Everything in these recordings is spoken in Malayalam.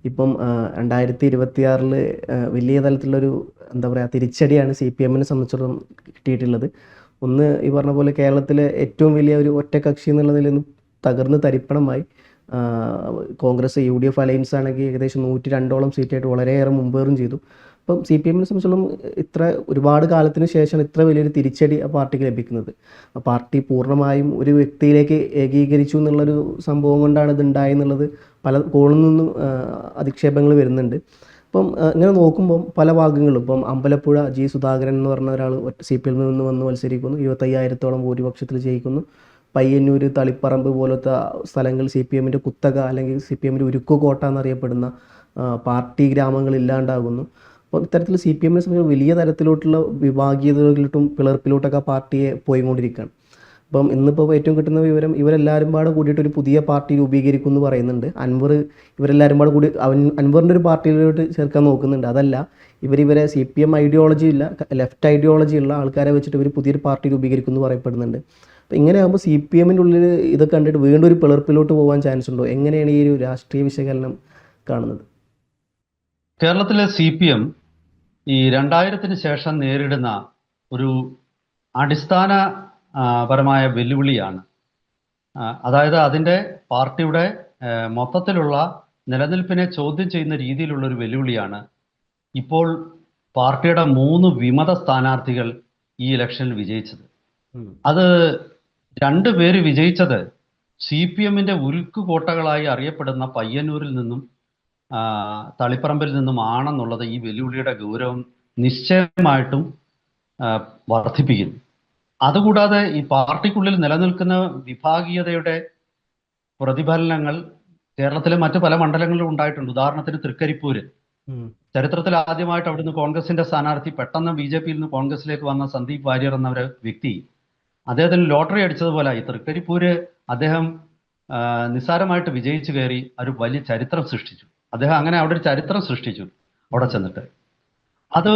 ഇപ്പം 2026 വലിയ തലത്തിലുള്ളൊരു എന്താ പറയുക തിരിച്ചടിയാണ് CPM-നെ സംബന്ധിച്ചിടത്തോളം കിട്ടിയിട്ടുള്ളത്. ഒന്ന് ഈ പറഞ്ഞ പോലെ കേരളത്തിലെ ഏറ്റവും വലിയ ഒരു ഒറ്റക്കക്ഷി എന്നുള്ളതിൽ നിന്ന് തകർന്ന് തരിപ്പണമായി. കോൺഗ്രസ് UDF അലയൻസ് ആണെങ്കിൽ ഏകദേശം 102ഓളം സീറ്റായിട്ട് വളരെയേറെ മുമ്പേറും ചെയ്തു. അപ്പം CPM-നെ സംബന്ധിച്ചിടത്തോളം ഇത്ര ഒരുപാട് കാലത്തിന് ശേഷം ഇത്ര വലിയൊരു തിരിച്ചടി ആ പാർട്ടിക്ക് ലഭിക്കുന്നത്. ആ പാർട്ടി പൂർണ്ണമായും ഒരു വ്യക്തിയിലേക്ക് ഏകീകരിച്ചു എന്നുള്ളൊരു സംഭവം കൊണ്ടാണ് ഇത് ഉണ്ടായെന്നുള്ളത് പല കോണിൽ നിന്നും അധിക്ഷേപങ്ങൾ വരുന്നുണ്ട്. അപ്പം ഇങ്ങനെ നോക്കുമ്പം പല ഭാഗങ്ങളും ഇപ്പം അമ്പലപ്പുഴ സുധാകരൻ എന്ന് പറഞ്ഞ ഒരാൾ CPM-ൽ നിന്ന് വന്ന് മത്സരിക്കുന്നു, 25,000-ഓളം ഭൂരിപക്ഷത്തിൽ ജയിക്കുന്നു. പയ്യന്നൂർ, തളിപ്പറമ്പ് പോലത്തെ സ്ഥലങ്ങൾ CPM-ൻ്റെ കുത്തക അല്ലെങ്കിൽ CPM-ൻ്റെ ഉരുക്കുകോട്ട എന്നറിയപ്പെടുന്ന പാർട്ടി ഗ്രാമങ്ങൾ ഇല്ലാണ്ടാകുന്നു. അപ്പോൾ ഇത്തരത്തിൽ CPM-നെ സംബന്ധിച്ച് വലിയ തരത്തിലോട്ടുള്ള വിഭാഗീയതകളിലോട്ടും പിളർപ്പിലോട്ടൊക്കെ ആ പാർട്ടിയെ പോയിക്കൊണ്ടിരിക്കുകയാണ്. അപ്പം ഇന്നിപ്പോൾ ഏറ്റവും കിട്ടുന്ന വിവരം ഇവരെല്ലാവരും പാടെ കൂടിയിട്ട് ഒരു പുതിയ പാർട്ടി രൂപീകരിക്കും എന്ന് പറയുന്നുണ്ട്. അൻവർ ഇവരെല്ലാവരും പാടെ കൂടി അൻവറിൻ്റെ ഒരു പാർട്ടിയിലോട്ട് ചേർക്കാൻ നോക്കുന്നുണ്ട്. അതല്ല, ഇവരെ CPM ഐഡിയോളജി ഇല്ല, ലെഫ്റ്റ് ഐഡിയോളജി ഉള്ള ആൾക്കാരെ വെച്ചിട്ട് ഇവർ പുതിയൊരു പാർട്ടി രൂപീകരിക്കും എന്ന് പറയപ്പെടുന്നുണ്ട്. അപ്പം ഇങ്ങനെയാകുമ്പോൾ CPM-ൻ്റെ ഉള്ളിൽ ഇതൊക്കെ കണ്ടിട്ട് വീണ്ടും ഒരു പിളർപ്പിലോട്ട് പോകാൻ ചാൻസ് ഉണ്ടോ? എങ്ങനെയാണ് ഈ ഒരു രാഷ്ട്രീയ വിശകലനം കാണുന്നത്? കേരളത്തിലെ CPM ഈ 2000-ന് ശേഷം നേരിടുന്ന ഒരു അടിസ്ഥാന പരമായ വെല്ലുവിളിയാണ്. അതായത് അതിൻ്റെ പാർട്ടിയുടെ മൊത്തത്തിലുള്ള നിലനിൽപ്പിനെ ചോദ്യം ചെയ്യുന്ന രീതിയിലുള്ള ഒരു വെല്ലുവിളിയാണ് ഇപ്പോൾ പാർട്ടിയുടെ 3 വിമത സ്ഥാനാർത്ഥികൾ ഈ ഇലക്ഷനിൽ വിജയിച്ചത്. അത് 2 പേര് വിജയിച്ചത് CPM-ന്റെ ഉരുക്കുകോട്ടകളായി അറിയപ്പെടുന്ന പയ്യന്നൂരിൽ നിന്നും തളിപ്പറമ്പിൽ നിന്നും ആണെന്നുള്ളത് ഈ വെല്ലുവിളിയുടെ ഗൗരവം നിശ്ചയമായിട്ടും വർദ്ധിപ്പിക്കുന്നു. അതുകൂടാതെ ഈ പാർട്ടിക്കുള്ളിൽ നിലനിൽക്കുന്ന വിഭാഗീയതയുടെ പ്രതിഫലനങ്ങൾ കേരളത്തിലെ മറ്റു പല മണ്ഡലങ്ങളിലും ഉണ്ടായിട്ടുണ്ട്. ഉദാഹരണത്തിന് തൃക്കരിപ്പൂര്, ചരിത്രത്തിൽ ആദ്യമായിട്ട് അവിടുന്ന് കോൺഗ്രസിന്റെ സ്ഥാനാർത്ഥി പെട്ടെന്ന് BJP-യിൽ നിന്ന് കോൺഗ്രസിലേക്ക് വന്ന സന്ദീപ് വാര്യർ എന്ന ഒരു വ്യക്തി, അദ്ദേഹത്തിന് ലോട്ടറി അടിച്ചതുപോലെ ഈ തൃക്കരിപ്പൂര് അദ്ദേഹം നിസ്സാരമായിട്ട് വിജയിച്ചു കയറി ഒരു വലിയ ചരിത്രം സൃഷ്ടിച്ചു. അദ്ദേഹം അങ്ങനെ അവിടെ ഒരു ചരിത്രം സൃഷ്ടിച്ചു അവിടെ ചെന്നിട്ട്. അത്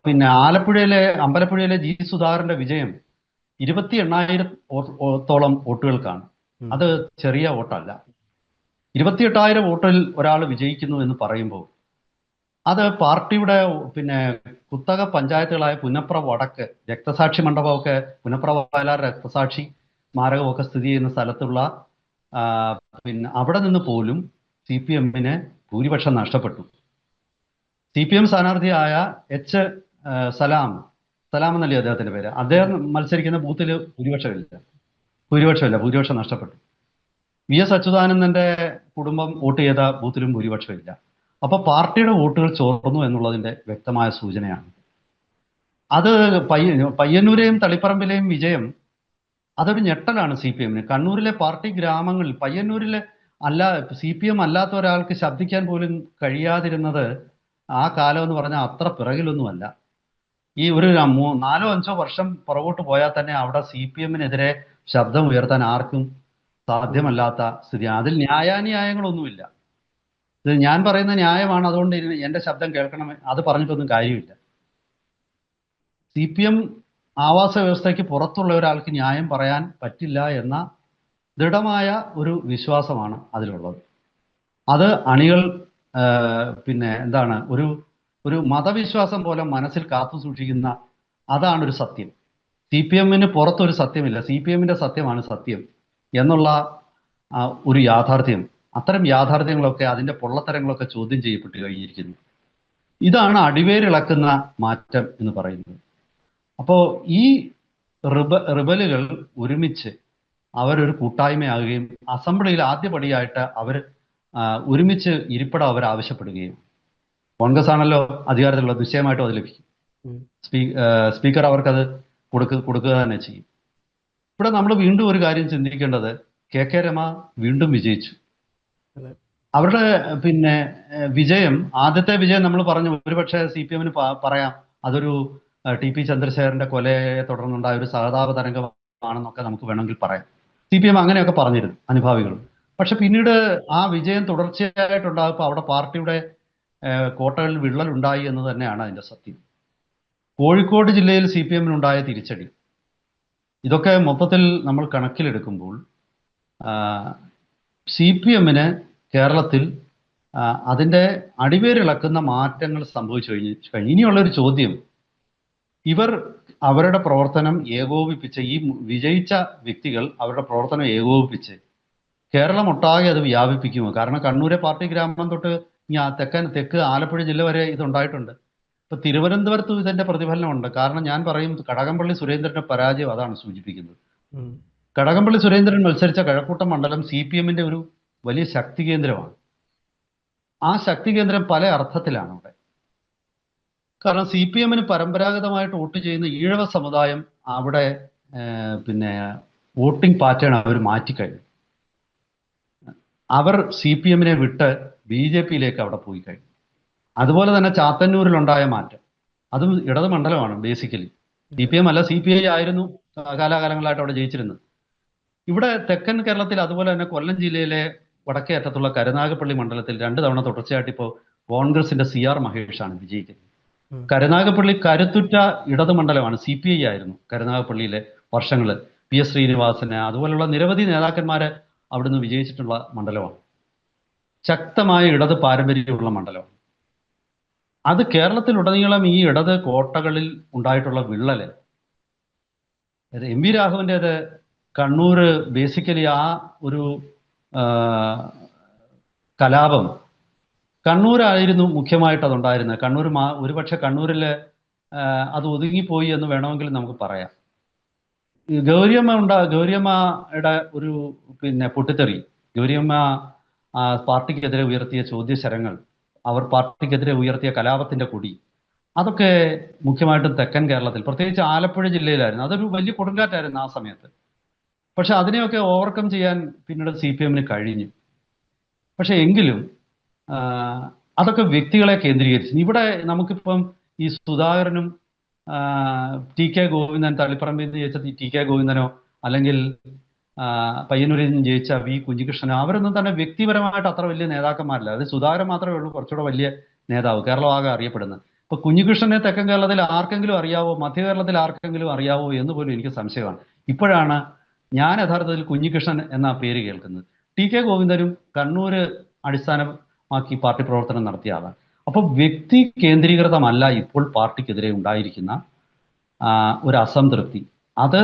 പിന്നെ അമ്പലപ്പുഴയിലെ സുധാകരന്റെ വിജയം 28,000-ഓളം വോട്ടുകൾക്കാണ്. അത് ചെറിയ വോട്ടല്ല. 28,000 വോട്ടിൽ ഒരാൾ വിജയിക്കുന്നു എന്ന് പറയുമ്പോൾ അത് പാർട്ടിയുടെ കുത്തക പഞ്ചായത്തുകളായ പുന്നപ്ര വടക്ക്, രക്തസാക്ഷി മണ്ഡപമൊക്കെ, പുന്നപ്ര വയലാർ രക്തസാക്ഷി സ്മാരകമൊക്കെ സ്ഥിതി ചെയ്യുന്ന സ്ഥലത്തുള്ള അവിടെ നിന്ന് പോലും CPM-ന് ഭൂരിപക്ഷം നഷ്ടപ്പെട്ടു. CPM സ്ഥാനാർത്ഥിയായ സലാം എന്നല്ലേ അദ്ദേഹത്തിന്റെ പേര്, അദ്ദേഹം മത്സരിക്കുന്ന ബൂത്തിൽ ഭൂരിപക്ഷം നഷ്ടപ്പെട്ടു. VS അച്യുതാനന്ദന്റെ കുടുംബം വോട്ട് ചെയ്ത ബൂത്തിലും ഭൂരിപക്ഷമില്ല. അപ്പൊ പാർട്ടിയുടെ വോട്ടുകൾ ചോർന്നു എന്നുള്ളതിന്റെ വ്യക്തമായ സൂചനയാണ്. അത് പയ്യന്നൂരെയും തളിപ്പറമ്പിലെയും വിജയം അതൊരു ഞെട്ടലാണ് CPM-ന്. കണ്ണൂരിലെ പാർട്ടി ഗ്രാമങ്ങളിൽ പയ്യന്നൂരിലെ CPM അല്ലാത്ത ഒരാൾക്ക് ശബ്ദിക്കാൻ പോലും കഴിയാതിരുന്നത് ആ കാലം എന്ന് പറഞ്ഞാൽ അത്ര പിറകിലൊന്നുമല്ല. ഈ ഒരു 4-5 വർഷം പുറകോട്ട് പോയാൽ തന്നെ അവിടെ CPM-നെതിരെ ശബ്ദം ഉയർത്താൻ ആർക്കും സാധ്യമല്ലാത്ത സ്ഥിതിയാണ്. അതിൽ ന്യായാന്യായങ്ങളൊന്നുമില്ല. ഇത് ഞാൻ പറയുന്ന ന്യായമാണ്, അതുകൊണ്ട് എൻ്റെ ശബ്ദം കേൾക്കണം, അത് പറഞ്ഞിട്ടൊന്നും കാര്യമില്ല. CPM ആവാസ വ്യവസ്ഥയ്ക്ക് പുറത്തുള്ള ഒരാൾക്ക് ന്യായം പറയാൻ പറ്റില്ല എന്ന ദൃഢമായ ഒരു വിശ്വാസമാണ് അതിലുള്ളത്. അത് അണികൾ ഒരു മതവിശ്വാസം പോലെ മനസ്സിൽ കാത്തു സൂക്ഷിക്കുന്ന അതാണ് ഒരു സത്യം. CPM-ന് പുറത്തൊരു സത്യമില്ല, CPM-ന്റെ സത്യമാണ് സത്യം എന്നുള്ള ഒരു യാഥാർത്ഥ്യം. അത്തരം യാഥാർത്ഥ്യങ്ങളൊക്കെ, അതിൻ്റെ പൊള്ളത്തരങ്ങളൊക്കെ ചോദ്യം ചെയ്യപ്പെട്ട് കഴിഞ്ഞിരിക്കുന്നു. ഇതാണ് അടിവേരിളക്കുന്ന മാറ്റം എന്ന് പറയുന്നത്. അപ്പോൾ ഈ റിബലുകൾ ഒരുമിച്ച് അവരൊരു കൂട്ടായ്മയാകുകയും അസംബ്ലിയിൽ ആദ്യപടിയായിട്ട് അവർ ഒരുമിച്ച് ഇരിപ്പിടം അവർ ആവശ്യപ്പെടുകയും, കോൺഗ്രസ് ആണല്ലോ അധികാരത്തിലുള്ള, നിശ്ചയമായിട്ടും അത് ലഭിക്കും. സ്പീക്കർ അവർക്കത് കൊടുക്കുക തന്നെ ചെയ്യും. ഇവിടെ നമ്മൾ വീണ്ടും ഒരു കാര്യം ചിന്തിക്കേണ്ടത്, KK രമ വീണ്ടും വിജയിച്ചു. അവരുടെ വിജയം, ആദ്യത്തെ വിജയം നമ്മൾ പറഞ്ഞു, ഒരുപക്ഷെ CPM-ന് പറയാം അതൊരു TP ചന്ദ്രശേഖരന്റെ കൊലയെ തുടർന്നുണ്ടായ ഒരു സഹതാപ തരംഗമാണെന്നൊക്കെ നമുക്ക് വേണമെങ്കിൽ പറയാം. CPM അങ്ങനെയൊക്കെ പറഞ്ഞിരുന്നു അനുഭാവികൾ. പക്ഷെ പിന്നീട് ആ വിജയം തുടർച്ചയായിട്ടുണ്ടായപ്പോൾ അവിടെ പാർട്ടിയുടെ കോട്ടകളിൽ വിള്ളലുണ്ടായി എന്ന് തന്നെയാണ് അതിൻ്റെ സത്യം. കോഴിക്കോട് ജില്ലയിൽ CPM-നുണ്ടായ തിരിച്ചടി, ഇതൊക്കെ മൊത്തത്തിൽ നമ്മൾ കണക്കിലെടുക്കുമ്പോൾ CPM-ന് കേരളത്തിൽ അതിൻ്റെ അടിവേരിളക്കുന്ന മാറ്റങ്ങൾ സംഭവിച്ചു കഴിഞ്ഞു. ഇനിയുള്ളൊരു ചോദ്യം, ഇവർ അവരുടെ പ്രവർത്തനം ഏകോപിപ്പിച്ച്, ഈ വിജയിച്ച വ്യക്തികൾ അവരുടെ പ്രവർത്തനം ഏകോപിപ്പിച്ച് കേരളം ഒട്ടാകെ അത് വ്യാപിപ്പിക്കുമോ? കാരണം കണ്ണൂരെ പാർട്ടി ഗ്രാമം തൊട്ട് തെക്ക് ആലപ്പുഴ ജില്ല വരെ ഇതുണ്ടായിട്ടുണ്ട്. ഇപ്പൊ തിരുവനന്തപുരത്തും ഇതിന്റെ പ്രതിഫലനമുണ്ട്. കാരണം ഞാൻ പറയും, കടകംപള്ളി സുരേന്ദ്രന്റെ പരാജയം അതാണ് സൂചിപ്പിക്കുന്നത്. കടകംപള്ളി സുരേന്ദ്രൻ മത്സരിച്ച കഴക്കൂട്ടം മണ്ഡലം CPM-ന്റെ ഒരു വലിയ ശക്തി കേന്ദ്രമാണ്. ആ ശക്തി കേന്ദ്രം പല അർത്ഥത്തിലാണ് അവിടെ. കാരണം CPM-ന് പരമ്പരാഗതമായിട്ട് വോട്ട് ചെയ്യുന്ന ഈഴവ സമുദായം അവിടെ പിന്നെ വോട്ടിംഗ് പാറ്റേൺ അവർ മാറ്റിക്കഴിഞ്ഞു. അവർ CPM-നെ വിട്ട് BJP-യിലേക്ക് അവിടെ പോയി കഴിഞ്ഞു. അതുപോലെ തന്നെ ചാത്തന്നൂരിലുണ്ടായ മാറ്റം, അതും ഇടത് മണ്ഡലമാണ് ബേസിക്കലി. CPM അല്ല, CPI ആയിരുന്നു കാലാകാലങ്ങളായിട്ട് അവിടെ ജയിച്ചിരുന്നത്. ഇവിടെ തെക്കൻ കേരളത്തിൽ അതുപോലെ തന്നെ കൊല്ലം ജില്ലയിലെ വടക്കേ അറ്റത്തുള്ള കരുനാഗപ്പള്ളി മണ്ഡലത്തിൽ 2 തവണ തുടർച്ചയായിട്ട് ഇപ്പോൾ കോൺഗ്രസിന്റെ CR മഹേഷാണ് വിജയിക്കുന്നത്. കരുനാഗപ്പള്ളി കരുത്തുറ്റ ഇടത് മണ്ഡലമാണ്. CPI ആയിരുന്നു കരുനാഗപ്പള്ളിയിലെ വർഷങ്ങള്. PS ശ്രീനിവാസന് അതുപോലുള്ള നിരവധി നേതാക്കന്മാരെ അവിടുന്ന് വിജയിച്ചിട്ടുള്ള മണ്ഡലമാണ്. ശക്തമായ ഇടത് പാരമ്പര്യമുള്ള മണ്ഡലമാണ്. അത് കേരളത്തിലുടനീളം ഈ ഇടത് കോട്ടകളിൽ ഉണ്ടായിട്ടുള്ള വിള്ളല്, MV രാഘവൻ്റേത് കണ്ണൂർ ബേസിക്കലി ആ ഒരു കലാപം കണ്ണൂരായിരുന്നു മുഖ്യമായിട്ട് അതുണ്ടായിരുന്നത്. കണ്ണൂർ ഒരുപക്ഷെ കണ്ണൂരിൽ അത് ഒതുങ്ങിപ്പോയി എന്ന് വേണമെങ്കിൽ നമുക്ക് പറയാം. ഗൗരിയമ്മയുടെ ഒരു പൊട്ടിത്തെറി, ഗൗരിയമ്മ പാർട്ടിക്കെതിരെ ഉയർത്തിയ ചോദ്യശരങ്ങൾ, അവർ പാർട്ടിക്കെതിരെ ഉയർത്തിയ കലാപത്തിന്റെ കൊടി, അതൊക്കെ മുഖ്യമായിട്ടും തെക്കൻ കേരളത്തിൽ, പ്രത്യേകിച്ച് ആലപ്പുഴ ജില്ലയിലായിരുന്നു. അതൊരു വലിയ കൊടുങ്കാറ്റായിരുന്നു ആ സമയത്ത്. പക്ഷെ അതിനെയൊക്കെ ഓവർകം ചെയ്യാൻ പിന്നീട് CPM-ന് കഴിഞ്ഞു. പക്ഷെ എങ്കിലും അതൊക്കെ വ്യക്തികളെ കേന്ദ്രീകരിച്ചു. ഇവിടെ നമുക്കിപ്പം ഈ സുധാകരനും TK ഗോവിന്ദൻ, തളിപ്പറമ്പിൽ നിന്ന് ജയിച്ച TK ഗോവിന്ദനോ അല്ലെങ്കിൽ പയ്യന്നൂരിൽ നിന്ന് ജയിച്ച V കുഞ്ഞികൃഷ്ണനോ, അവരൊന്നും തന്നെ വ്യക്തിപരമായിട്ട് അത്ര വലിയ നേതാക്കന്മാരില്ല. അത് സുധാകരൻ മാത്രമേ ഉള്ളൂ കുറച്ചുകൂടെ വലിയ നേതാവ്, കേരളമാകെ അറിയപ്പെടുന്നത്. ഇപ്പൊ കുഞ്ഞികൃഷ്ണനെ തെക്കൻ കേരളത്തിൽ ആർക്കെങ്കിലും അറിയാവോ, മധ്യ കേരളത്തിൽ ആർക്കെങ്കിലും അറിയാവോ എന്ന് പോലും എനിക്ക് സംശയമാണ്. ഇപ്പോഴാണ് ഞാൻ യഥാർത്ഥത്തിൽ കുഞ്ഞികൃഷ്ണൻ എന്ന പേര് കേൾക്കുന്നത്. TK ഗോവിന്ദനും കണ്ണൂര് അടിസ്ഥാനമാക്കി പാർട്ടി പ്രവർത്തനം നടത്തിയ ആളാണ്. അപ്പോൾ വ്യക്തി കേന്ദ്രീകൃതമല്ല ഇപ്പോൾ പാർട്ടിക്കെതിരെ ഉണ്ടായിരിക്കുന്ന ഒരു അസംതൃപ്തി. അത്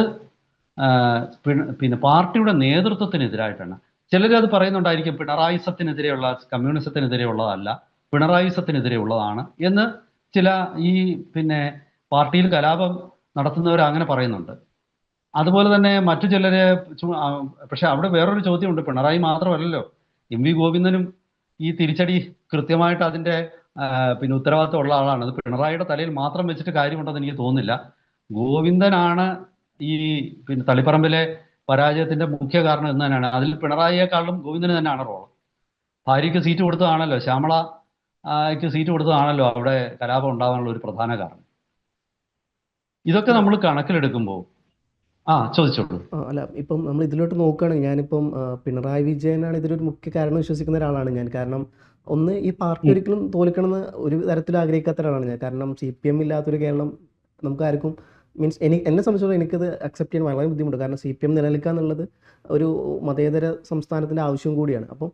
പിന്നെ പാർട്ടിയുടെ നേതൃത്വത്തിനെതിരായിട്ടാണ്. ചിലരത് പറയുന്നുണ്ടായിരിക്കും, പിണറായിസത്തിനെതിരെയുള്ള, കമ്മ്യൂണിസത്തിനെതിരെയുള്ളതല്ല, പിണറായിസത്തിനെതിരെയുള്ളതാണ് എന്ന് ചില ഈ പാർട്ടിയിൽ കലാപം നടത്തുന്നവർ അങ്ങനെ പറയുന്നുണ്ട്. അതുപോലെ തന്നെ മറ്റു ചിലര്, പക്ഷെ അവിടെ വേറൊരു ചോദ്യമുണ്ട്. പിണറായി മാത്രമല്ലല്ലോ, MV ഗോവിന്ദനും ഈ തിരിച്ചടി കൃത്യമായിട്ട് അതിന്റെ ഉത്തരവാദിത്വം ഉള്ള ആളാണ്. അത് പിണറായിയുടെ തലയിൽ മാത്രം വെച്ചിട്ട് കാര്യമുണ്ടെന്ന് എനിക്ക് തോന്നുന്നില്ല. ഗോവിന്ദനാണ് ഈ തളിപ്പറമ്പിലെ പരാജയത്തിന്റെ മുഖ്യ കാരണം എന്ന് തന്നെയാണ്. അതിൽ പിണറായിയെക്കാളും ഗോവിന്ദന് തന്നെയാണ് റോൾ. ഭാര്യയ്ക്ക് സീറ്റ് കൊടുത്തതാണല്ലോ, ശ്യാമളയ്ക്ക് സീറ്റ് കൊടുത്തതാണല്ലോ അവിടെ കലാപം ഉണ്ടാകാനുള്ള ഒരു പ്രധാന കാരണം. ഇതൊക്കെ നമ്മൾ കണക്കിലെടുക്കുമ്പോൾ ചോദിച്ചോളൂ. അല്ല, ഇപ്പം നമ്മൾ ഇതിലോട്ട് നോക്കുകയാണെങ്കിൽ ഞാനിപ്പം പിണറായി വിജയനാണ് ഇതിലൊരു മുഖ്യ കാരണം വിശ്വസിക്കുന്ന ഒരാളാണ് ഞാൻ. കാരണം ഒന്ന്, ഈ പാർട്ടി ഒരിക്കലും തോൽക്കണമെന്ന് ഒരു തരത്തിലും ആഗ്രഹിക്കാത്ത ഒരാളാണ് ഞാൻ. കാരണം CPM ഇല്ലാത്തൊരു കേരളം നമുക്ക് ആർക്കും, മീൻസ് എന്നെ സംബന്ധിച്ചിടത്തോളം എനിക്കത് അക്സെപ്റ്റ് ചെയ്യാൻ വളരെ ബുദ്ധിമുട്ട്. കാരണം CPM നിലനിൽക്കുക എന്നുള്ളത് ഒരു മതേതര സംസ്ഥാനത്തിൻ്റെ ആവശ്യം കൂടിയാണ്. അപ്പം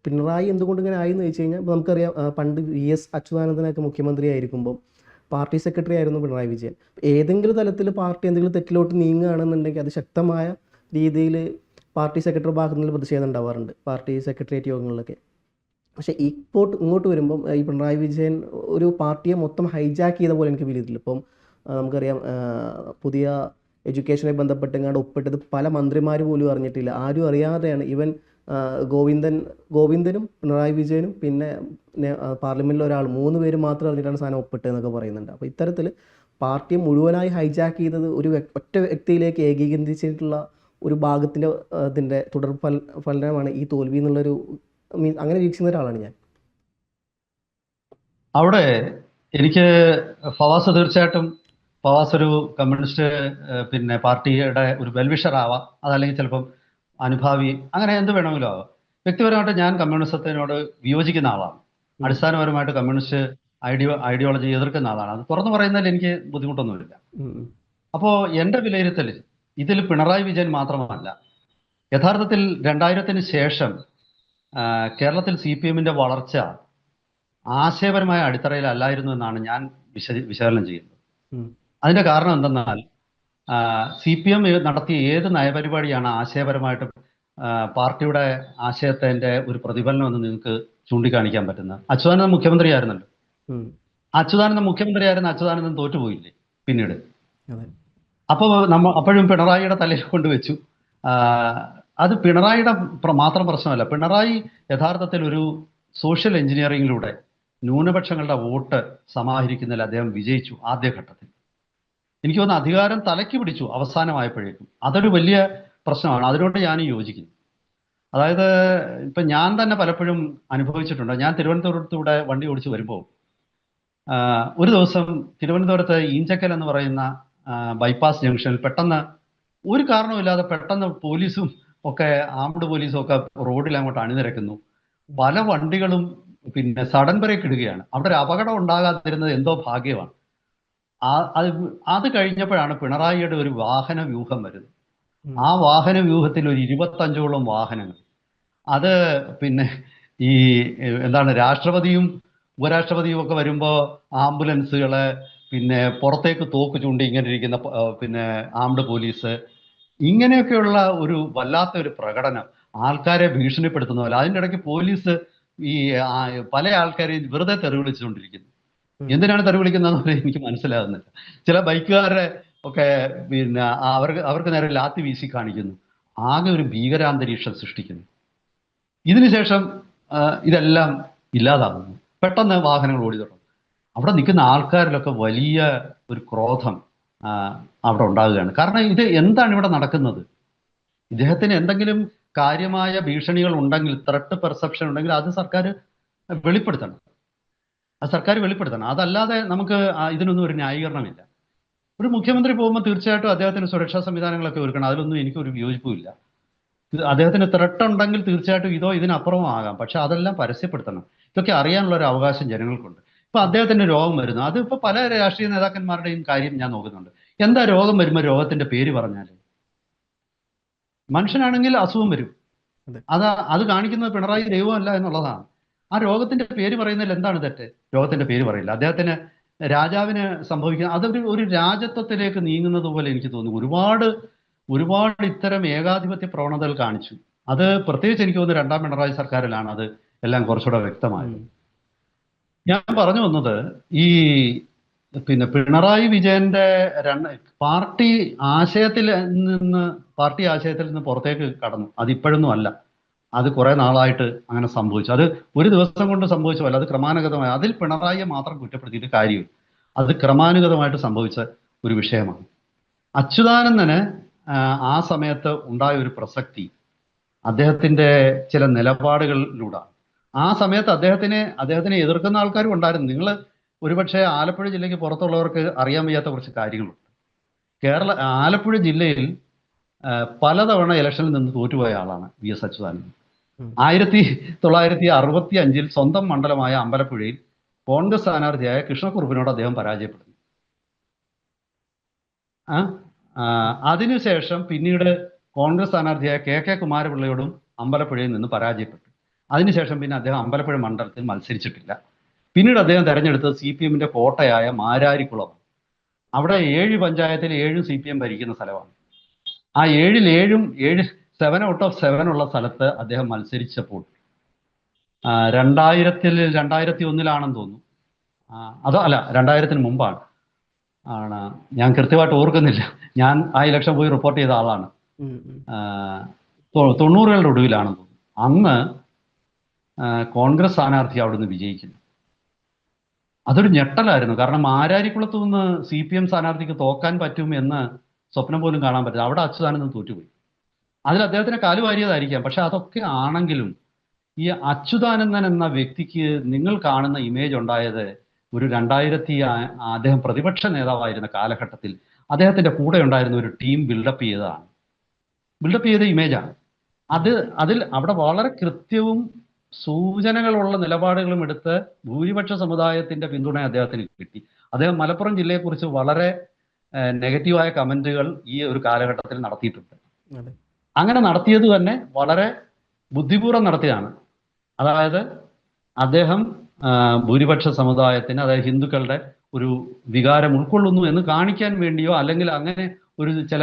പിണറായി എന്തുകൊണ്ട് ഇങ്ങനെ ആയി എന്ന് ചോദിച്ചു കഴിഞ്ഞാൽ, ഇപ്പോൾ നമുക്കറിയാം പണ്ട് VS അച്യുതാനന്ദനൊക്കെ മുഖ്യമന്ത്രി ആയിരിക്കുമ്പോൾ പാർട്ടി സെക്രട്ടറി ആയിരുന്നു പിണറായി വിജയൻ. ഏതെങ്കിലും തലത്തിൽ പാർട്ടി എന്തെങ്കിലും തെറ്റിലോട്ട് നീങ്ങുകയാണെന്നുണ്ടെങ്കിൽ അത് ശക്തമായ രീതിയിൽ പാർട്ടി സെക്രട്ടറി ഭാഗത്തു നിന്ന് പ്രതിഷേധം ഉണ്ടാവാറുണ്ട്, പാർട്ടി സെക്രട്ടേറിയറ്റ് യോഗങ്ങളിലൊക്കെ. പക്ഷേ ഇങ്ങോട്ട് വരുമ്പം ഈ പിണറായി വിജയൻ ഒരു പാർട്ടിയെ മൊത്തം ഹൈജാക്ക് ചെയ്ത പോലെ എനിക്ക് ഫീൽ ചെയ്തിട്ടില്ല. ഇപ്പം നമുക്കറിയാം പുതിയ എഡ്യൂക്കേഷനുമായി ബന്ധപ്പെട്ട് എങ്ങാണ്ട് ഒപ്പിട്ടത് പല മന്ത്രിമാർ പോലും അറിഞ്ഞിട്ടില്ല. ആരും അറിയാതെയാണ് ഈവൻ ഗോവിന്ദനും പിണറായി വിജയനും പിന്നെ പാർലമെൻറ്റിൽ ഒരാൾ, 3 പേര് മാത്രം അറിഞ്ഞിട്ടാണ് സാധനം ഒപ്പിട്ടതെന്നൊക്കെ പറയുന്നുണ്ട്. അപ്പോൾ ഇത്തരത്തിൽ പാർട്ടിയെ മുഴുവനായി ഹൈജാക്ക് ചെയ്തത് ഒരു ഒറ്റ വ്യക്തിയിലേക്ക് ഏകീകരിച്ചിട്ടുള്ള ഒരു ഭാഗത്തിൻ്റെ അതിൻ്റെ ഫലനമാണ് ഈ തോൽവി എന്നുള്ളൊരു അങ്ങനെ വീക്ഷിക്കുന്ന ഒരാളാണ് ഞാൻ. അവിടെ എനിക്ക് ഫവാസ്, തീർച്ചയായിട്ടും ഫവാസ് ഒരു കമ്മ്യൂണിസ്റ്റ് പാർട്ടിയുടെ ഒരു വെൽവിഷർ ആവാം, അതല്ലെങ്കിൽ ചിലപ്പം അനുഭാവി, അങ്ങനെ എന്ത് വേണമെങ്കിലും ആവാം. വ്യക്തിപരമായിട്ട് ഞാൻ കമ്മ്യൂണിസത്തിനോട് വിയോജിക്കുന്ന ആളാണ്. അടിസ്ഥാനപരമായിട്ട് കമ്മ്യൂണിസ്റ്റ് ഐഡിയോളജി എതിർക്കുന്ന ആളാണ്. അത് തുറന്നു പറയുന്നതിൽ എനിക്ക് ബുദ്ധിമുട്ടൊന്നുമില്ല. അപ്പോൾ എൻ്റെ വിലയിരുത്തൽ ഇതിൽ പിണറായി വിജയൻ മാത്രമല്ല, യഥാർത്ഥത്തിൽ 2000-ന് ശേഷം കേരളത്തിൽ CPM-ന്റെ വളർച്ച ആശയപരമായ അടിത്തറയിലല്ലായിരുന്നു എന്നാണ് ഞാൻ വിശകലനം ചെയ്യുന്നത്. ഉം. അതിന്റെ കാരണം എന്തെന്നാൽ CPM നടത്തിയ ഏത് നയപരിപാടിയാണ് ആശയപരമായിട്ട് പാർട്ടിയുടെ ആശയത്തിന്റെ ഒരു പ്രതിഫലനം എന്ന് നിങ്ങൾക്ക് ചൂണ്ടിക്കാണിക്കാൻ പറ്റുന്നത്? അച്യുതാനന്ദൻ മുഖ്യമന്ത്രിയായിരുന്നല്ലോ. ഉം. മുഖ്യമന്ത്രിയായിരുന്ന അച്യുതാനന്ദൻ തോറ്റുപോയില്ലേ പിന്നീട്? അതെ. അപ്പോൾ അപ്പോഴും പിണറായിയുടെ തലയിൽ കൊണ്ടുവച്ചു. അത് പിണറായിയുടെ മാത്രം പ്രശ്നമല്ല. പിണറായി യഥാർത്ഥത്തിൽ ഒരു സോഷ്യൽ എഞ്ചിനീയറിംഗിലൂടെ ന്യൂനപക്ഷങ്ങളുടെ വോട്ട് സമാഹരിക്കുന്നതിൽ അദ്ദേഹം വിജയിച്ചു ആദ്യഘട്ടത്തിൽ. എനിക്ക് തോന്നുന്നു അധികാരം തലയ്ക്ക് പിടിച്ചു അവസാനമായപ്പോഴേക്കും. അതൊരു വലിയ പ്രശ്നമാണ്. അതിനോട് ഞാൻ യോജിക്കുന്നു. അതായത് ഇപ്പം ഞാൻ തന്നെ പലപ്പോഴും അനുഭവിച്ചിട്ടുണ്ട്. ഞാൻ തിരുവനന്തപുരത്തൂടെ വണ്ടി ഓടിച്ച് വരുമ്പോൾ ഒരു ദിവസം തിരുവനന്തപുരത്ത് ഈഞ്ചക്കൽ എന്ന് പറയുന്ന ബൈപ്പാസ് ജംഗ്ഷനിൽ പെട്ടെന്ന് ഒരു കാരണവുമില്ലാതെ പെട്ടെന്ന് പോലീസും ഒക്കെ ആംഡ് പോലീസും ഒക്കെ റോഡിൽ അങ്ങോട്ട് അണിനിരക്കുന്നു. പല വണ്ടികളും പിന്നെ സഡൻ ബ്രേക്ക് ഇടുകയാണ്. അവിടെ ഒരു അപകടം ഉണ്ടാകാതിരുന്നത് എന്തോ ഭാഗ്യമാണ്. അത് കഴിഞ്ഞപ്പോഴാണ് പിണറായിയുടെ ഒരു വാഹന വ്യൂഹം വരുന്നത്. ആ വാഹന വ്യൂഹത്തിൽ ഒരു 25ഓളം വാഹനങ്ങൾ. അത് പിന്നെ ഈ എന്താണ്, രാഷ്ട്രപതിയും ഉപരാഷ്ട്രപതിയും ഒക്കെ വരുമ്പോൾ ആംബുലൻസുകള്, പിന്നെ പുറത്തേക്ക് തോക്ക് ചൂണ്ടി ഇങ്ങനെ ഇരിക്കുന്ന പിന്നെ ആംഡ് പോലീസ്, ഇങ്ങനെയൊക്കെയുള്ള ഒരു വല്ലാത്ത ഒരു പ്രകടനം, ആൾക്കാരെ ഭീഷണിപ്പെടുത്തുന്ന പോലെ. അതിൻ്റെ ഇടയ്ക്ക് പോലീസ് ഈ പല ആൾക്കാരെയും വെറുതെ തെറി വിളിച്ചുകൊണ്ടിരിക്കുന്നു. എന്തിനാണ് തെറി വിളിക്കുന്നതെന്ന് എനിക്ക് മനസ്സിലാകുന്നില്ല. ചില ബൈക്കുകാരെ ഒക്കെ പിന്നെ അവർക്ക് നേരെ ലാത്തി വീശി കാണിക്കുന്നു. ആകെ ഒരു ഭീകരാന്തരീക്ഷം സൃഷ്ടിക്കുന്നു. ഇതിനുശേഷം ഇതെല്ലാം ഇല്ലാതാകുന്നു. പെട്ടെന്ന് വാഹനങ്ങൾ ഓടി തുടങ്ങും. അവിടെ നിൽക്കുന്ന ആൾക്കാരിലൊക്കെ വലിയ ഒരു ക്രോധം അവിടെ ഉണ്ടാകുകയാണ്. കാരണം ഇത് എന്താണ് ഇവിടെ നടക്കുന്നത്? ഇദ്ദേഹത്തിന് എന്തെങ്കിലും കാര്യമായ ഭീഷണികൾ ഉണ്ടെങ്കിൽ, ത്രെട്ട് പെർസെപ്ഷൻ ഉണ്ടെങ്കിൽ അത് സർക്കാർ വെളിപ്പെടുത്തണം. അതല്ലാതെ നമുക്ക് ഇതിനൊന്നും ഒരു ന്യായീകരണമില്ല. ഒരു മുഖ്യമന്ത്രി പോകുമ്പോൾ തീർച്ചയായിട്ടും അദ്ദേഹത്തിന് സുരക്ഷാ സംവിധാനങ്ങളൊക്കെ ഒരുക്കണം. അതിലൊന്നും എനിക്കൊരു വിയോജിപ്പുമില്ല. അദ്ദേഹത്തിന് ത്രെട്ട് ഉണ്ടെങ്കിൽ തീർച്ചയായിട്ടും ഇതിനപ്പുറവും ആകാം. പക്ഷെ അതെല്ലാം പരസ്യപ്പെടുത്തണം. ഇതൊക്കെ അറിയാനുള്ള ഒരു അവകാശം ജനങ്ങൾക്കുണ്ട്. ഇപ്പൊ അദ്ദേഹത്തിന് രോഗം വരുന്നു. അത് ഇപ്പൊ പല രാഷ്ട്രീയ നേതാക്കന്മാരുടെയും കാര്യം ഞാൻ നോക്കുന്നുണ്ട്. എന്താ രോഗം വരുമ്പോൾ രോഗത്തിന്റെ പേര് പറഞ്ഞാൽ? മനുഷ്യനാണെങ്കിൽ അസുഖം വരും. അത് കാണിക്കുന്നത് പിണറായി ദൈവമല്ല എന്നുള്ളതാണ്. ആ രോഗത്തിന്റെ പേര് പറയുന്നതിൽ എന്താണ് തെറ്റ്? രോഗത്തിന്റെ പേര് പറയില്ല. അദ്ദേഹത്തിന് രാജാവിന് സംഭവിക്കുന്ന ഒരു രാജത്വത്തിലേക്ക് നീങ്ങുന്നത് പോലെ എനിക്ക് തോന്നുന്നു. ഒരുപാട് ഇത്തരം ഏകാധിപത്യ പ്രവണതകൾ കാണിച്ചു. അത് പ്രത്യേകിച്ച് എനിക്ക് തോന്നുന്നു രണ്ടാം പിണറായി സർക്കാരിലാണ് അത് എല്ലാം കുറച്ചുകൂടെ വ്യക്തമായത്. ഞാൻ പറഞ്ഞു വന്നത്, ഈ പിന്നെ പിണറായി വിജയന്റെ പാർട്ടി ആശയത്തിൽ നിന്ന് പുറത്തേക്ക് കടന്നു. അതിപ്പോഴൊന്നും അല്ല, അത് കുറെ നാളായിട്ട് അങ്ങനെ സംഭവിച്ചു. അത് ഒരു ദിവസം കൊണ്ട് സംഭവിച്ചതല്ല, അത് ക്രമാനുഗതമായി. അതിൽ പിണറായിയെ മാത്രം കുറ്റപ്പെടുത്തിയിട്ട് കാര്യമില്ല. അത് ക്രമാനുഗതമായിട്ട് സംഭവിച്ച ഒരു വിഷയമാണ്. അച്യുതാനന്ദന് ആ സമയത്ത് ഉണ്ടായ ഒരു പ്രസക്തി അദ്ദേഹത്തിന്റെ ചില നിലപാടുകളിലൂടെ. ആ സമയത്ത് അദ്ദേഹത്തിനെ എതിർക്കുന്ന ആൾക്കാരും ഉണ്ടായിരുന്നു. നിങ്ങൾ ഒരുപക്ഷെ ആലപ്പുഴ ജില്ലയ്ക്ക് പുറത്തുള്ളവർക്ക് അറിയാൻ വയ്യാത്ത കുറച്ച് കാര്യങ്ങളുണ്ട്. ആലപ്പുഴ ജില്ലയിൽ പലതവണ ഇലക്ഷനിൽ നിന്ന് തോറ്റുപോയ ആളാണ് VS അച്യുതാനന്ദൻ. 1965 സ്വന്തം മണ്ഡലമായ അമ്പലപ്പുഴയിൽ കോൺഗ്രസ് സ്ഥാനാർത്ഥിയായ കൃഷ്ണക്കുറുപ്പിനോട് അദ്ദേഹം പരാജയപ്പെടുന്നു. അതിനുശേഷം പിന്നീട് കോൺഗ്രസ് സ്ഥാനാർത്ഥിയായ KK കുമാരപിള്ളയോടും അമ്പലപ്പുഴയിൽ നിന്ന് പരാജയപ്പെട്ടു. അതിനുശേഷം പിന്നെ അദ്ദേഹം അമ്പലപ്പുഴ മണ്ഡലത്തിൽ മത്സരിച്ചിട്ടില്ല. പിന്നീട് അദ്ദേഹം തെരഞ്ഞെടുത്തത് CPM-ന്റെ കോട്ടയായ മാരാരിക്കുളം. അവിടെ 7 പഞ്ചായത്തിൽ 7 CPM ഭരിക്കുന്ന സ്ഥലമാണ്. ആ 7 ഔട്ട് ഓഫ് 7 ഉള്ള സ്ഥലത്ത് അദ്ദേഹം മത്സരിച്ചപ്പോൾ 2001 തോന്നുന്നു, അതോ അല്ല 2000 മുമ്പാണ്, ഞാൻ കൃത്യമായിട്ട് ഓർക്കുന്നില്ല. ഞാൻ ആ ഇലക്ഷൻ പോയി റിപ്പോർട്ട് ചെയ്ത ആളാണ്. 90കളുടെ ഒടുവിലാണെന്ന് തോന്നുന്നു. അന്ന് കോൺഗ്രസ് സ്ഥാനാർത്ഥി അവിടുന്ന് വിജയിക്കുന്നു. അതൊരു ഞെട്ടലായിരുന്നു. കാരണം മാരാരിക്കുളത്ത് നിന്ന് CPM സ്ഥാനാർത്ഥിക്ക് തോക്കാൻ പറ്റും എന്ന് സ്വപ്നം പോലും കാണാൻ പറ്റില്ല. അവിടെ അച്യുതാനന്ദൻ തോറ്റുപോയി. അതിൽ അദ്ദേഹത്തിന് കാലുവാരിയതായിരിക്കാം. പക്ഷെ അതൊക്കെ ആണെങ്കിലും ഈ അച്യുതാനന്ദൻ എന്ന വ്യക്തിക്ക് നിങ്ങൾ കാണുന്ന ഇമേജ് ഉണ്ടായത് ഒരു അദ്ദേഹം പ്രതിപക്ഷ നേതാവായിരുന്ന കാലഘട്ടത്തിൽ അദ്ദേഹത്തിന്റെ കൂടെ ഉണ്ടായിരുന്ന ഒരു ടീം ബിൽഡപ്പ് ചെയ്ത ഇമേജാണ്. അതിൽ അവിടെ വളരെ കൃത്യവും സൂചനകളുള്ള നിലപാടുകളും എടുത്ത് ഭൂരിപക്ഷ സമുദായത്തിന്റെ പിന്തുണ അദ്ദേഹത്തിന് കിട്ടി. അദ്ദേഹം മലപ്പുറം ജില്ലയെക്കുറിച്ച് വളരെ നെഗറ്റീവായ കമന്റുകൾ ഈ ഒരു കാലഘട്ടത്തിൽ നടത്തിയിട്ടുണ്ട്. അങ്ങനെ നടത്തിയത് തന്നെ വളരെ ബുദ്ധിപൂർവ്വം നടത്തിയതാണ്. അതായത് അദ്ദേഹം ഭൂരിപക്ഷ സമുദായത്തിന്, അതായത് ഹിന്ദുക്കളുടെ ഒരു വികാരം ഉൾക്കൊള്ളുന്നു എന്ന് കാണിക്കാൻ വേണ്ടിയോ അല്ലെങ്കിൽ അങ്ങനെ ഒരു ചില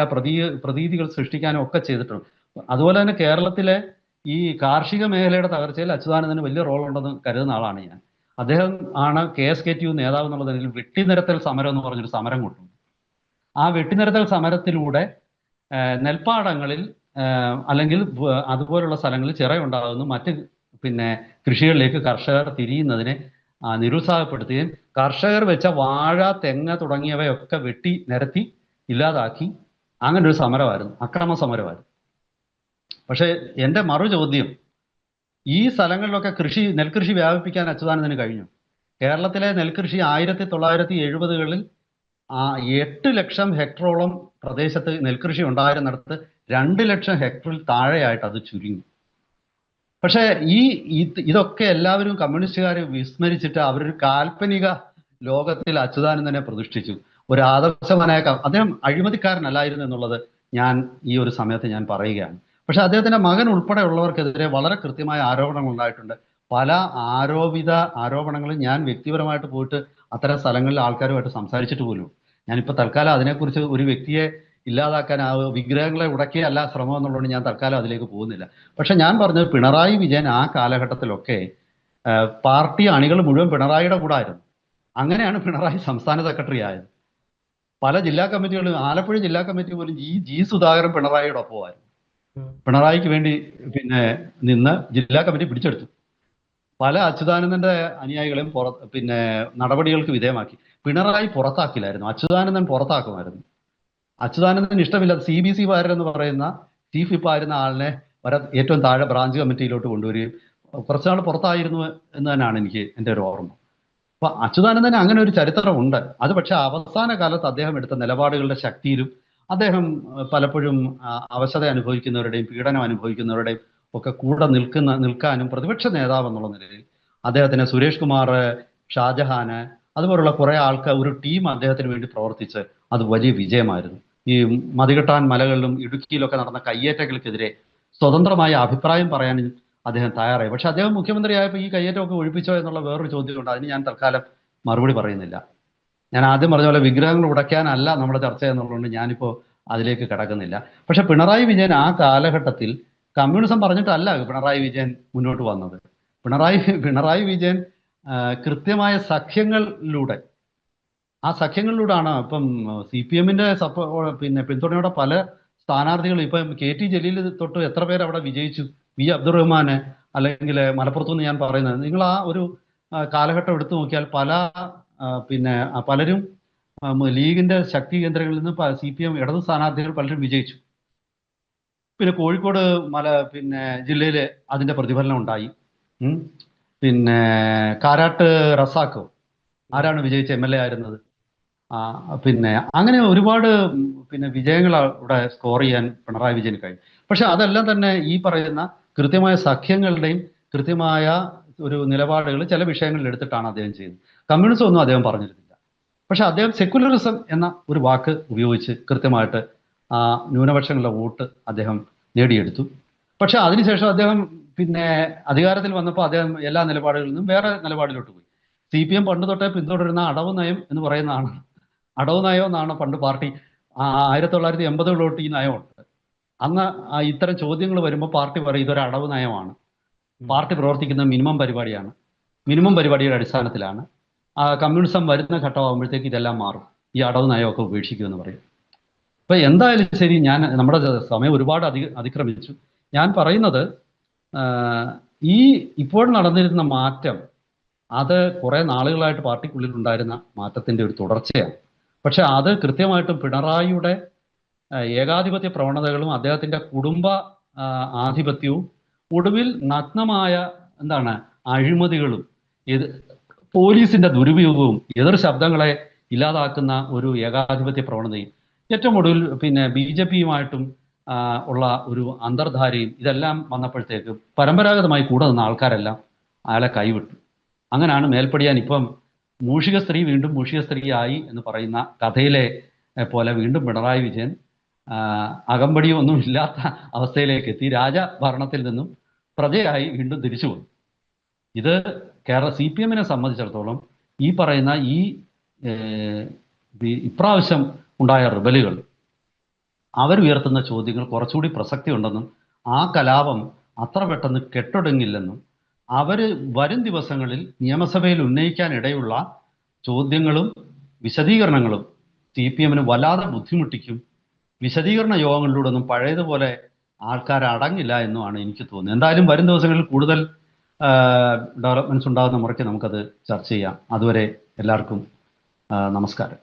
പ്രതീതികൾ സൃഷ്ടിക്കാനോ ഒക്കെ ചെയ്തിട്ടുണ്ട്. അതുപോലെ തന്നെ കേരളത്തിലെ ഈ കാർഷിക മേഖലയുടെ തകർച്ചയിൽ അച്യുതാനന്ദന് വലിയ റോൾ ഉണ്ടെന്ന് കരുതുന്ന ആളാണ് ഞാൻ. അദ്ദേഹം ആണ് KSKTU നേതാവ് എന്നുള്ള നിലയിൽ വെട്ടിനിരത്തൽ സമരം എന്ന് പറഞ്ഞൊരു സമരം കൊണ്ടു. ആ വെട്ടിനിരത്തൽ സമരത്തിലൂടെ നെൽപ്പാടങ്ങളിൽ അല്ലെങ്കിൽ അതുപോലുള്ള സ്ഥലങ്ങളിൽ ചിറയുണ്ടാകുന്നു മറ്റ് കൃഷികളിലേക്ക് കർഷകർ തിരിയുന്നതിനെ നിരുത്സാഹപ്പെടുത്തുകയും കർഷകർ വെച്ച വാഴ, തെങ്ങ് തുടങ്ങിയവയൊക്കെ വെട്ടി നിരത്തി ഇല്ലാതാക്കി അങ്ങനെ ഒരു സമരമായിരുന്നു, അക്രമ സമരമായിരുന്നു. പക്ഷേ എൻ്റെ മറു ചോദ്യം, ഈ സ്ഥലങ്ങളിലൊക്കെ നെൽകൃഷി വ്യാപിപ്പിക്കാൻ അച്യുതാനന്ദന് കഴിഞ്ഞു. കേരളത്തിലെ നെൽകൃഷി 1970-കളിൽ 8 ലക്ഷം ഹെക്ടറോളം പ്രദേശത്ത് നെൽകൃഷി ഉണ്ടായിരുന്നിടത്ത് 2 ലക്ഷം ഹെക്ടറിൽ താഴെയായിട്ട് അത് ചുരുങ്ങി. പക്ഷേ ഇതൊക്കെ എല്ലാവരും കമ്മ്യൂണിസ്റ്റുകാരെ വിസ്മരിച്ചിട്ട് അവരൊരു കാൽപ്പനിക ലോകത്തിൽ അച്യുതാനന്ദനെ പ്രതിഷ്ഠിച്ചു. ഒരു ആദർശവാനായ അദ്ദേഹം അഴിമതിക്കാരനല്ലായിരുന്നു എന്നുള്ളത് ഞാൻ ഈ ഒരു സമയത്ത് ഞാൻ പറയുകയാണ്. പക്ഷെ അദ്ദേഹത്തിന്റെ മകൻ ഉൾപ്പെടെയുള്ളവർക്കെതിരെ വളരെ കൃത്യമായ ആരോപണങ്ങൾ ഉണ്ടായിട്ടുണ്ട്. പല ആരോപണങ്ങളും ഞാൻ വ്യക്തിപരമായിട്ട് പോയിട്ട് അത്തരം സ്ഥലങ്ങളിൽ ആൾക്കാരുമായിട്ട് സംസാരിച്ചിട്ട് പോലും. ഞാനിപ്പോൾ തൽക്കാലം അതിനെക്കുറിച്ച് ഒരു വ്യക്തിയെ ഇല്ലാതാക്കാൻ വിഗ്രഹങ്ങളെ ഉടക്കിയല്ല ശ്രമം എന്നുള്ളതുകൊണ്ട് ഞാൻ തൽക്കാലം അതിലേക്ക് പോകുന്നില്ല. പക്ഷെ ഞാൻ പറഞ്ഞത് പിണറായി വിജയൻ ആ കാലഘട്ടത്തിലൊക്കെ പാർട്ടി അണികൾ മുഴുവൻ പിണറായിയുടെ കൂടെ ആയിരുന്നു. അങ്ങനെയാണ് പിണറായി സംസ്ഥാന സെക്രട്ടറി ആയത്. പല ജില്ലാ കമ്മിറ്റികളും, ആലപ്പുഴ ജില്ലാ കമ്മിറ്റി പോലും ജി സുധാകരൻ പിണറായിയുടെ ഒപ്പമായിരുന്നു. പിണറായിക്ക് വേണ്ടി നിന്ന് ജില്ലാ കമ്മിറ്റി പിടിച്ചെടുത്തു. പല അച്യുതാനന്ദന്റെ അനുയായികളെയും നടപടികൾക്ക് വിധേയമാക്കി. പിണറായി പുറത്താക്കില്ലായിരുന്നു, അച്യുതാനന്ദൻ പുറത്താക്കുമായിരുന്നു. അച്യുതാനന്ദന് ഇഷ്ടമില്ല CBC വാര്യർ എന്ന് പറയുന്ന ചീഫ് വിപ്പ് ആയിരുന്ന ആളിനെ ഏറ്റവും താഴെ ബ്രാഞ്ച് കമ്മിറ്റിയിലോട്ട് കൊണ്ടുവരികയും കുറച്ചുനാൾ പുറത്തായിരുന്നു എന്ന് തന്നെയാണ് എൻ്റെ ഒരു ഓർമ്മ. അപ്പൊ അച്യുതാനന്ദന് അങ്ങനെ ഒരു ചരിത്രമുണ്ട്. അത് പക്ഷെ അവസാന കാലത്ത് അദ്ദേഹം എടുത്ത നിലപാടുകളുടെ ശക്തിയിലും അദ്ദേഹം പലപ്പോഴും അവശത അനുഭവിക്കുന്നവരുടെയും പീഡനം അനുഭവിക്കുന്നവരുടെയും ഒക്കെ കൂടെ നിൽക്കാനും പ്രതിപക്ഷ നേതാവ് എന്നുള്ള നിലയിൽ അദ്ദേഹത്തിന് സുരേഷ് കുമാർ, ഷാജഹാന് അതുപോലുള്ള കുറെ ആൾക്കാർ, ഒരു ടീം അദ്ദേഹത്തിന് വേണ്ടി പ്രവർത്തിച്ച് അത് വലിയ വിജയമായിരുന്നു. ഈ മതികെട്ടാൻ മലകളിലും ഇടുക്കിയിലൊക്കെ നടന്ന കയ്യേറ്റങ്ങൾക്കെതിരെ സ്വതന്ത്രമായ അഭിപ്രായം പറയാൻ അദ്ദേഹം തയ്യാറായി. പക്ഷെ അദ്ദേഹം മുഖ്യമന്ത്രിയായപ്പോൾ ഈ കയ്യേറ്റമൊക്കെ ഒഴിപ്പിച്ചോ എന്നുള്ള വേറൊരു ചോദ്യമുണ്ട്. അതിന് ഞാൻ തൽക്കാലം മറുപടി പറയുന്നില്ല. ഞാൻ ആദ്യം പറഞ്ഞ പോലെ വിഗ്രഹങ്ങൾ ഉടയ്ക്കാനല്ല നമ്മുടെ ചർച്ച എന്നുള്ളതുകൊണ്ട് ഞാനിപ്പോൾ അതിലേക്ക് കിടക്കുന്നില്ല. പക്ഷെ പിണറായി വിജയൻ ആ കാലഘട്ടത്തിൽ കമ്മ്യൂണിസം പറഞ്ഞിട്ടല്ല പിണറായി വിജയൻ മുന്നോട്ട് വന്നത്. പിണറായി വിജയൻ കൃത്യമായ സഖ്യങ്ങളിലൂടെ, ആ സഖ്യങ്ങളിലൂടെയാണ് ഇപ്പം CPM-ന്റെ പിന്തുണയോടെ പല സ്ഥാനാർത്ഥികൾ, ഇപ്പം KT ജലീൽ തൊട്ട് എത്ര പേര് അവിടെ വിജയിച്ചു. V അബ്ദുറഹ്മാന്, അല്ലെങ്കിൽ മലപ്പുറത്തുനിന്ന് ഞാൻ പറയുന്നത്, നിങ്ങൾ ആ ഒരു കാലഘട്ടം എടുത്തു നോക്കിയാൽ പലരും ലീഗിന്റെ ശക്തി കേന്ദ്രങ്ങളിൽ നിന്ന് CPM ഇടതു സ്ഥാനാർത്ഥികൾ പലരും വിജയിച്ചു. കോഴിക്കോട് ജില്ലയിൽ അതിന്റെ പ്രതിഫലനം ഉണ്ടായി. കാരാട്ട് റസാഖ് ആരാണ് വിജയിച്ച MLA ആയിരുന്നത്. അങ്ങനെ ഒരുപാട് വിജയങ്ങൾ അവിടെ സ്കോർ ചെയ്യാൻ പിണറായി വിജയന് കഴിഞ്ഞു. പക്ഷെ അതെല്ലാം തന്നെ ഈ പറയുന്ന കൃത്യമായ സഖ്യങ്ങളുടെയും കൃത്യമായ ഒരു നിലപാടുകൾ ചില വിഷയങ്ങളിൽ എടുത്തിട്ടാണ് അദ്ദേഹം ചെയ്യുന്നത്. കമ്മ്യൂണിസം ഒന്നും അദ്ദേഹം പറഞ്ഞിരുന്നില്ല. പക്ഷെ അദ്ദേഹം സെക്യുലറിസം എന്ന ഒരു വാക്ക് ഉപയോഗിച്ച് കൃത്യമായിട്ട് ആ ന്യൂനപക്ഷങ്ങളുടെ വോട്ട് അദ്ദേഹം നേടിയെടുത്തു. പക്ഷെ അതിനുശേഷം അദ്ദേഹം അധികാരത്തിൽ വന്നപ്പോൾ അദ്ദേഹം എല്ലാ നിലപാടുകളിൽ നിന്നും വേറെ നിലപാടിലോട്ട് പോയി. CPM പണ്ട് തൊട്ടേ പിന്തുടരുന്ന അടവ് നയം എന്ന് പറയുന്നതാണ്. അടവ് നയം എന്നാണ് പണ്ട് പാർട്ടി 1980 ഈ നയമുണ്ട്. അന്ന് ഇത്തരം ചോദ്യങ്ങൾ വരുമ്പോൾ പാർട്ടി പറയും ഇതൊരു അടവ് നയമാണ്, പാർട്ടി പ്രവർത്തിക്കുന്ന മിനിമം പരിപാടിയുടെ അടിസ്ഥാനത്തിലാണ്. കമ്മ്യൂണിസം വരുന്ന ഘട്ടമാകുമ്പോഴത്തേക്ക് ഇതെല്ലാം മാറും, ഈ അടവ് നയമൊക്കെ ഉപേക്ഷിക്കുമെന്ന് പറയും. അപ്പൊ എന്തായാലും ശരി, നമ്മുടെ സമയം ഒരുപാട് അതിക്രമിച്ചു. ഞാൻ പറയുന്നത് ഇപ്പോൾ നടന്നിരുന്ന മാറ്റം അത് കുറെ നാളുകളായിട്ട് പാർട്ടിക്കുള്ളിൽ ഉണ്ടായിരുന്ന മാറ്റത്തിന്റെ ഒരു തുടർച്ചയാണ്. പക്ഷെ അത് കൃത്യമായിട്ടും പിണറായിയുടെ ഏകാധിപത്യ പ്രവണതകളും അദ്ദേഹത്തിന്റെ കുടുംബ ആധിപത്യവും ഒടുവിൽ നഗ്നമായ അഴിമതികളും പോലീസിന്റെ ദുരുപയോഗവും എതിർ ശബ്ദങ്ങളെ ഇല്ലാതാക്കുന്ന ഒരു ഏകാധിപത്യ പ്രവണതയും ഏറ്റവും ഒടുവിൽ BJP-യുമായിട്ടും ഉള്ള ഒരു അന്തർധാരയും ഇതെല്ലാം വന്നപ്പോഴത്തേക്ക് പരമ്പരാഗതമായി കൂടെ നിന്ന ആൾക്കാരെല്ലാം അയാളെ കൈവിട്ടു. അങ്ങനെയാണ് മേൽപ്പടിയാൻ ഇപ്പം മൂഷിക സ്ത്രീ വീണ്ടും മൂഷിക സ്ത്രീയായി എന്ന് പറയുന്ന കഥയിലെ പോലെ വീണ്ടും പിണറായി വിജയൻ അകമ്പടിയൊന്നും ഇല്ലാത്ത അവസ്ഥയിലേക്ക് എത്തി. രാജഭരണത്തിൽ നിന്നും പ്രജയായി വീണ്ടും തിരിച്ചു വന്നു. ഇത് കേരള CPM-നെ സംബന്ധിച്ചിടത്തോളം ഈ പറയുന്ന ഇപ്രാവശ്യം ഉണ്ടായ റിബലുകൾ അവരുയർത്തുന്ന ചോദ്യങ്ങൾ കുറച്ചുകൂടി പ്രസക്തി ഉണ്ടെന്നും ആ കലാപം അത്ര പെട്ടെന്ന് കെട്ടൊടുങ്ങില്ലെന്നും അവർ വരും ദിവസങ്ങളിൽ നിയമസഭയിൽ ഉന്നയിക്കാനിടയുള്ള ചോദ്യങ്ങളും വിശദീകരണങ്ങളും CPM-ന് വല്ലാതെ ബുദ്ധിമുട്ടിക്കും. വിശദീകരണ യോഗങ്ങളിലൂടെ ഒന്നും പഴയതുപോലെ ആൾക്കാർ അടങ്ങില്ല എന്നുമാണ് എനിക്ക് തോന്നുന്നത്. എന്തായാലും വരും ദിവസങ്ങളിൽ കൂടുതൽ ഡെവലപ്മെന്റ്സ് ഉണ്ടാകുന്ന മുറയ്ക്ക് നമുക്കത് ചർച്ച ചെയ്യാം. അതുവരെ എല്ലാവർക്കും നമസ്കാരം.